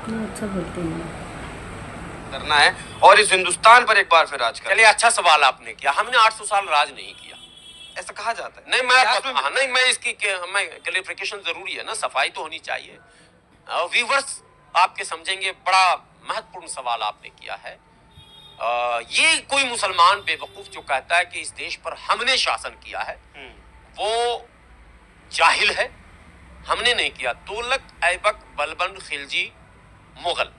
वो अच्छा बोलते हैं। करना है और इस हिंदुस्तान पर एक बार फिर राज करना। चलिए, अच्छा सवाल आपने किया। हमने 800 साल राज नहीं किया, ऐसा कहा जाता है। नहीं मैं इसकी मैं क्लेरिफिकेशन जरूरी है ना, सफाई तो होनी चाहिए। व्यूवर्स आपके समझेंगे, बड़ा महत्वपूर्ण सवाल आपने किया है। ये कोई मुसलमान बेवकूफ जो कहता है कि इस देश पर हमने शासन किया है, वो जाहिल है। हमने नहीं किया। तुगलक, ऐबक, बलबन, खिलजी, मुगल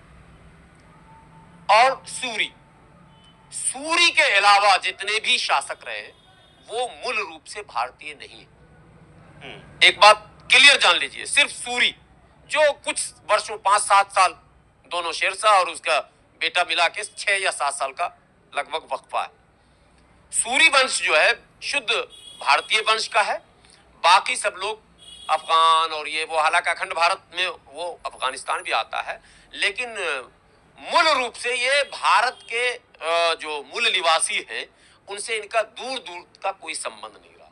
और सूरी, सूरी के अलावा जितने भी शासक रहे वो मूल रूप से भारतीय नहीं है। एक बात क्लियर जान लीजिए, सिर्फ सूरी जो कुछ वर्षों 5-7 साल, दोनों शेरशाह और उसका बेटा मिला के 6 या 7 साल का लगभग वक्फा है। सूरी वंश जो है शुद्ध भारतीय वंश का है। बाकी सब लोग अफगान और ये वो, हालांकि अखंड भारत में वो अफगानिस्तान भी आता है, लेकिन मूल रूप से ये भारत के जो मूल निवासी हैं उनसे इनका दूर दूर का कोई संबंध नहीं रहा।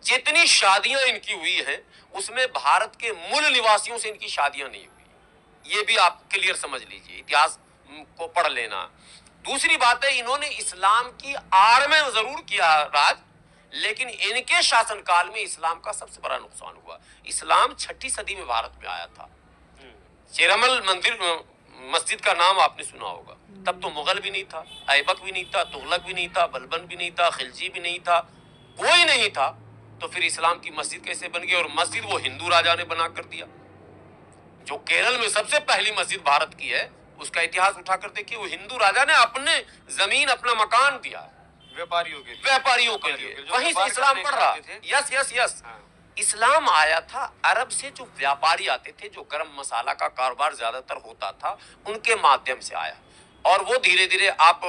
जितनी शादियां इनकी हुई हैं उसमें भारत के मूल निवासियों से इनकी शादियां नहीं हुई। ये भी आप क्लियर समझ लीजिए, इतिहास को पढ़ लेना। दूसरी बात है, इन्होंने इस्लाम की आड़ में जरूर किया राज, लेकिन इनके शासनकाल में इस्लाम का सबसे बड़ा नुकसान हुआ। इस्लाम 6ठी सदी में भारत में आया था। चेरमल मंदिर मस्जिद का नाम आपने सुना होगा। तब तो मुगल भी नहीं था, ऐबक भी नहीं था, तुगलक भी नहीं था, बलबन भी नहीं था, खिलजी भी नहीं था, कोई नहीं था। तो फिर इस्लाम की मस्जिद कैसे बन गई? और मस्जिद वो हिंदू राजा ने बना कर दिया। जो केरल में सबसे पहली मस्जिद भारत की है, उसका इतिहास उठाकर देखिए, वो हिंदू राजा ने अपने जमीन, अपना मकान दिया व्यापारियों के लिए वहीं से इस्लाम पढ़ रहा। Yes yes yes. इस्लाम आया था अरब से। जो व्यापारी आते थे, जो गरम मसाला का कारोबार ज्यादातर होता था, उनके माध्यम से आया। और वो धीरे धीरे आप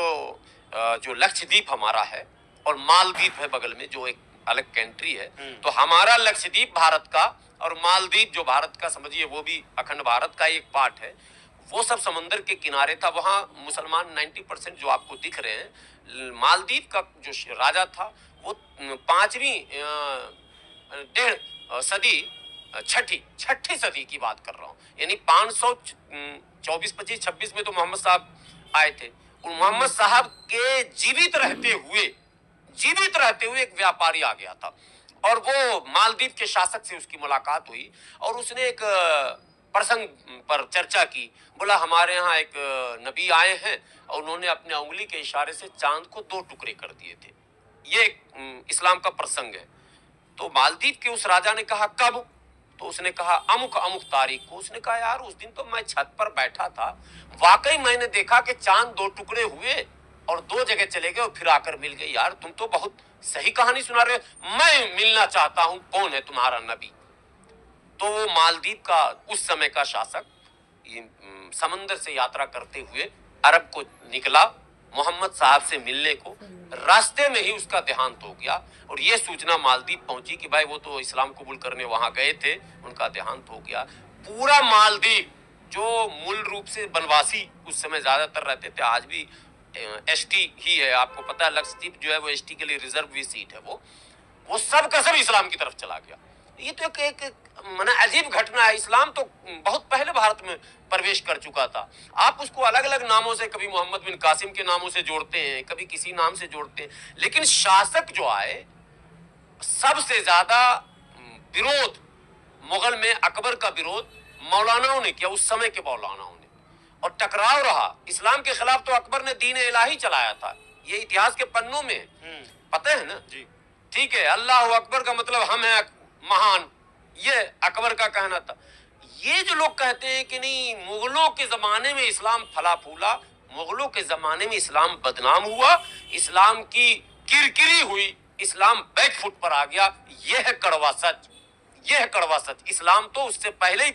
जो लक्षद्वीप हमारा है और मालदीव है बगल में, जो एक अलग कंट्री है, तो हमारा लक्षद्वीप भारत का और मालदीव जो भारत का समझिए वो भी अखंड भारत का एक पार्ट है। वो सब समंदर के किनारे था। वहां मुसलमान 90% जो आपको दिख रहे हैं। मालदीव का जो राजा था वो 5वीं डेढ़ सदी, छठी सदी की बात कर रहा हूँ, यानी 524, 25, 26 में तो मोहम्मद साहब आए थे। मोहम्मद साहब के जीवित रहते हुए एक व्यापारी आ गया था और वो मालदीव के शासक से उसकी मुलाकात हुई और उसने एक प्रसंग पर चर्चा की। बोला, हमारे यहाँ एक नबी आए हैं और उन्होंने अपने उंगली के इशारे से चांद को 2 टुकड़े कर दिए थे। ये इस्लाम का प्रसंग है। तो मालदीव के उस राजा ने कहा, कब? तो उसने कहा, अमुक अमुक तारीख को। उसने कहा, यार उस दिन तो मैं छत पर बैठा था, वाकई मैंने देखा कि चांद 2 टुकड़े हुए और 2 जगह चले गए और फिर आकर मिल गए। यार तुम तो बहुत सही कहानी सुना रहे हो, मैं मिलना चाहता हूं, कौन है तुम्हारा नबी? तो वो मालदीव का उस समय का शासक समंदर से यात्रा करते हुए अरब को निकला मोहम्मद साहब से मिलने को। रास्ते में ही उसका देहांत हो गया और ये सूचना मालदीव पहुंची कि भाई वो तो इस्लाम कबूल करने वहां गए थे, उनका देहांत हो गया। पूरा मालदीव जो मूल रूप से बनवासी उस समय ज्यादातर रहते थे, आज भी एसटी ही है, आपको पता है। लक्षद्वीप जो है वो एसटी के लिए रिजर्व भी सीट है। वो सब का सब इस्लाम की तरफ चला गया। ये तो एक माने अजीब घटना है। इस्लाम तो बहुत पहले भारत में प्रवेश कर चुका था। आप उसको अलग अलग नामों से, कभी मोहम्मद बिन कासिम के नामों से जोड़ते हैं, कभी किसी नाम से जोड़ते हैं, लेकिन शासक जो आए, सबसे ज्यादा विरोध मुगल में अकबर का विरोध मौलानाओं ने किया, उस समय के मौलानाओं ने। और टकराव रहा इस्लाम के खिलाफ, तो अकबर ने दीन इलाही चलाया था। ये इतिहास के पन्नों में पता है ना जी। ठीक है, अल्लाह अकबर का मतलब हम हैं महान, ये अकबर का कहना था। ये जो लोग कहते हैं कि नहीं, मुगलों के जमाने में इस्लाम फला फूला, मुगलों के जमाने में इस्लाम बदनाम हुआ, इस्लाम की किरकिरी हुई, इस्लाम बैकफुट पर आ गया, यह है कड़वा सच। यह है कड़वा सच। इस्लाम तो उससे पहले ही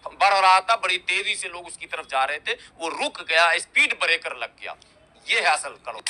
बढ़ रहा था, बड़ी तेजी से लोग उसकी तरफ जा रहे थे, वो रुक गया, स्पीड ब्रेकर लग गया। यह है असल कड़वा।